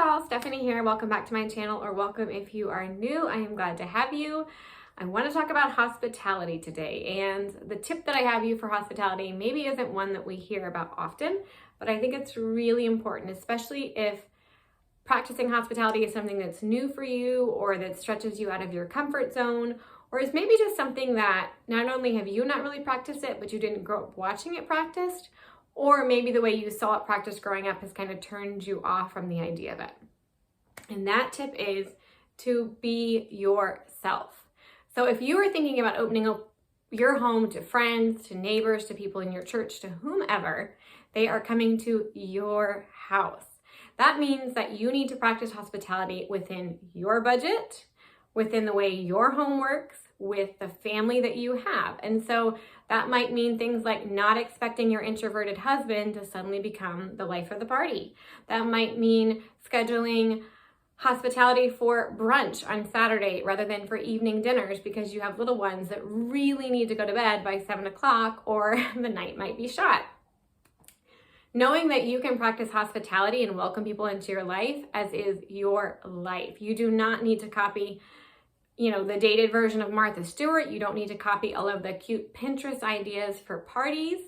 y'all, Stephanie here. Welcome back to my channel, or welcome if you are new. I am glad to have you. I want to talk about hospitality today, and the tip that I have you for hospitality maybe isn't one that we hear about often, but I think it's really important, especially if practicing hospitality is something that's new for you or that stretches you out of your comfort zone, or is maybe just something that not only have you not really practiced it, but you didn't grow up watching it practiced, or maybe the way you saw it practiced growing up has kind of turned you off from the idea of it. And that tip is to be yourself. So if you are thinking about opening up your home to friends, to neighbors, to people in your church, to whomever, they are coming to your house. That means that you need to practice hospitality within your budget, within the way your home works, with the family that you have. And so that might mean things like not expecting your introverted husband to suddenly become the life of the party. That might mean scheduling hospitality for brunch on Saturday rather than for evening dinners because you have little ones that really need to go to bed by 7 o'clock or the night might be shot. Knowing that you can practice hospitality and welcome people into your life as is your life. You do not need to copy the dated version of Martha Stewart. You don't need to copy all of the cute Pinterest ideas for parties.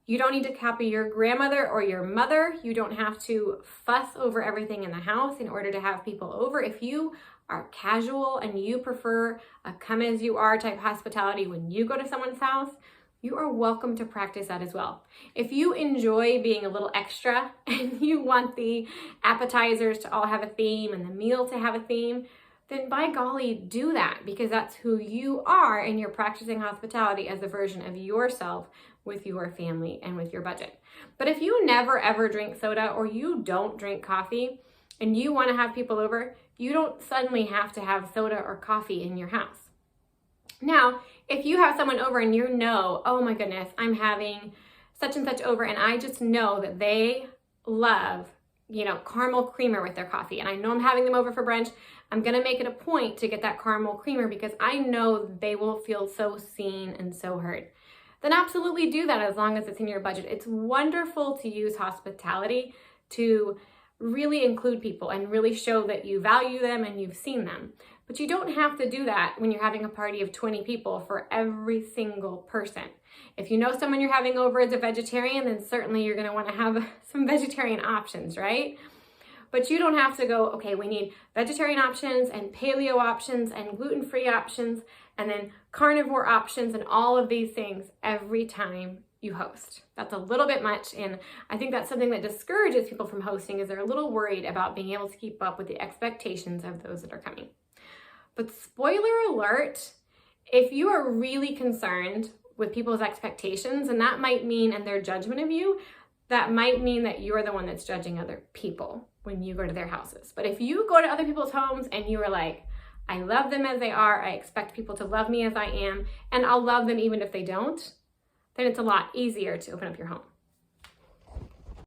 You don't need to copy your grandmother or your mother. You don't have to fuss over everything in the house in order to have people over. If you are casual and you prefer a come as you are type hospitality when you go to someone's house, you are welcome to practice that as well. If you enjoy being a little extra and you want the appetizers to all have a theme and the meal to have a theme, then by golly, do that, because that's who you are and you're practicing hospitality as a version of yourself with your family and with your budget. But if you never ever drink soda or you don't drink coffee and you want to have people over, you don't suddenly have to have soda or coffee in your house. Now, if you have someone over and you know, oh my goodness, I'm having such and such over and I just know that they love caramel creamer with their coffee. And I know I'm having them over for brunch. I'm going to make it a point to get that caramel creamer because I know they will feel so seen and so heard. Then absolutely do that as long as it's in your budget. It's wonderful to use hospitality to really include people and really show that you value them and you've seen them. But you don't have to do that when you're having a party of 20 people for every single person. If you know someone you're having over is a vegetarian, then certainly you're going to want to have some vegetarian options, right? But you don't have to go, okay, we need vegetarian options and paleo options and gluten-free options and then carnivore options and all of these things every time you host. That's a little bit much, and I think that's something that discourages people from hosting is they're a little worried about being able to keep up with the expectations of those that are coming. But spoiler alert, if you are really concerned with people's expectations, and that might mean, and their judgment of you, that might mean that you're the one that's judging other people when you go to their houses. But if you go to other people's homes and you are like, I love them as they are, I expect people to love me as I am, and I'll love them even if they don't, then it's a lot easier to open up your home.